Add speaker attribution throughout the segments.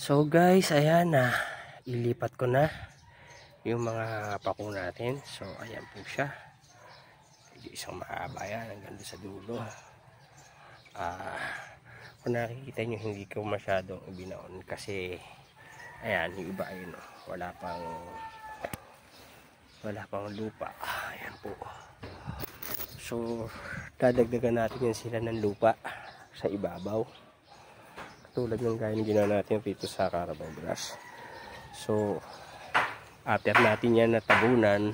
Speaker 1: So guys, ayan na. Ilipat ko na yung mga pako natin. So ayan po siya. Isang mahaba yan hanggang sa dulo. Kung nakikita nyo, hindi ko masyadong ibinaon kasi ayan, yung iba ayun, wala pang lupa. Ayan po. So dadagdagan natin yan sila ng lupa sa ibabaw. Tulad ng gaya ng ginawa natin dito sa Carabao Grass. So after natin yan natabunan,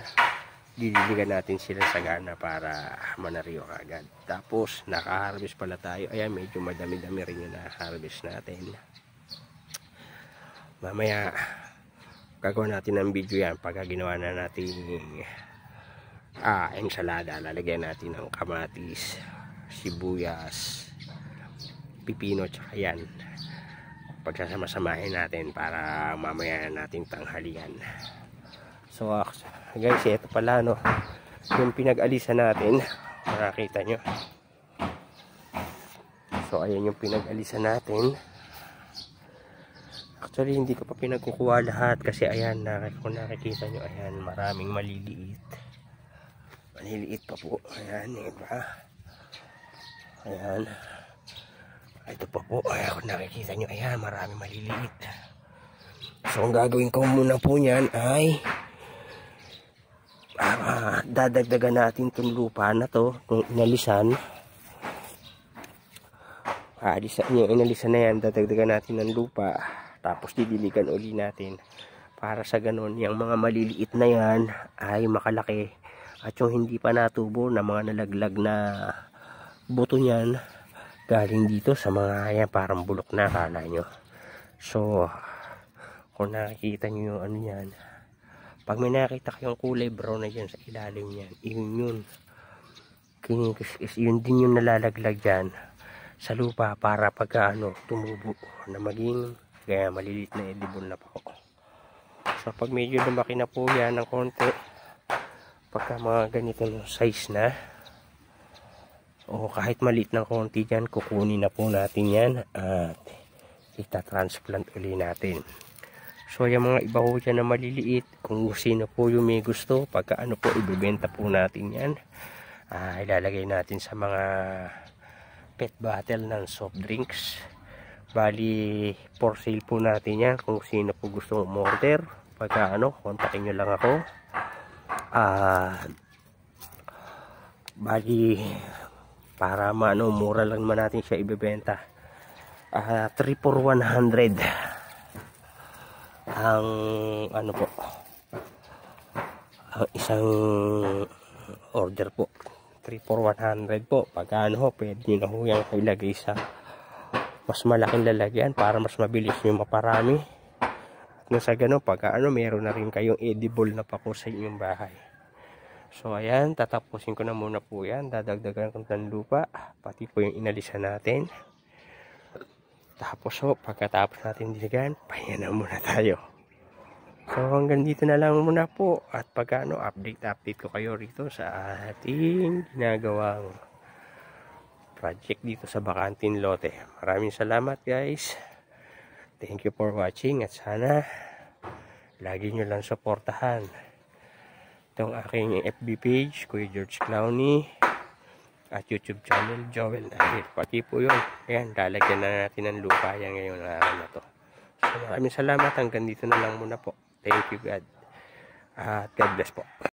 Speaker 1: didiligan natin sila sa gana para manariyo agad. Tapos naka-harvest pala tayo. Ayan, medyo madami-dami rin yung naka-harvest natin. Mamaya gagawa natin ng video yan pagka ginawa na natin ensalada. Lalagyan natin ng kamatis, sibuyas, pipino, tsaka yan. Pagsasama-samahin natin para mamaya natin tanghalian. So guys, ito pala no, yung pinag-alisan natin, makikita nyo. So ayan yung pinag-alisan natin. Actually hindi ko pa pinagkukuha lahat kasi ayan, kung nakikita nyo, ayan, maraming maliliit pa po. Ayan, diba? Ayan, ito pa po, ayan, kung nakikita nyo, ayan, maraming maliliit. So ang gagawin ko muna po nyan ay dadagdagan natin itong lupa na to, itong inalisan. Inalisan na yan, dadagdagan natin ng lupa, tapos didiligan uli natin para sa ganun yung mga maliliit na yan ay makalaki, at yung hindi pa natubo na mga nalaglag na buto nyan galing dito sa mga yan, parang bulok na akala nyo. So kung nakikita nyo yung ano yan, pag may nakita kayong kulay brown na dyan sa ilalim yan, yun din yung nalalaglag dyan sa lupa para pagka tumubo na maging kaya malilit na edible na po. So pag medyo lumaki na po yan ng konti, pagka mga ganito ng size na o kahit maliit ng konti dyan, kukunin na po natin yan at itatransplant uli natin. So yung mga iba po dyan na maliliit, kung sino po yung may gusto, pagka po ibibenta po natin yan, ilalagay natin sa mga pet bottle ng soft drinks. Bali for sale po natin yan, kung sino po gusto umorder, pagka kontakin nyo lang ako. Bali para mura lang naman natin siya ibebenta. 3 for 100 ang po, ang isang order po. 3 for 100 po. Pagka pwede nyo na ho yan ilagay sa mas malaking lalagyan para mas mabilis nyo maparami. At sa ganun, pagka meron na rin kayong edible na pako sa inyong bahay. So ayan, tatapusin ko na muna po yan. Dadagdagan ko ng lupa, pati po yung inalisan natin. Tapos pagkatapos natin diligan, pahinga na muna tayo. So hanggang dito na lang muna po. At pagka update ko kayo rito sa ating ginagawang project dito sa Bacantin Lote. Maraming salamat guys. Thank you for watching, at sana lagi nyo lang suportahan itong aking FB page, Kuya George Clowney, at YouTube channel, Joel Nahir. Pati po yun, ayan, lalagyan na natin ng lupa yan ngayon na araw na to. So maraming salamat, hanggang dito na lang muna po. Thank you God, at God bless po.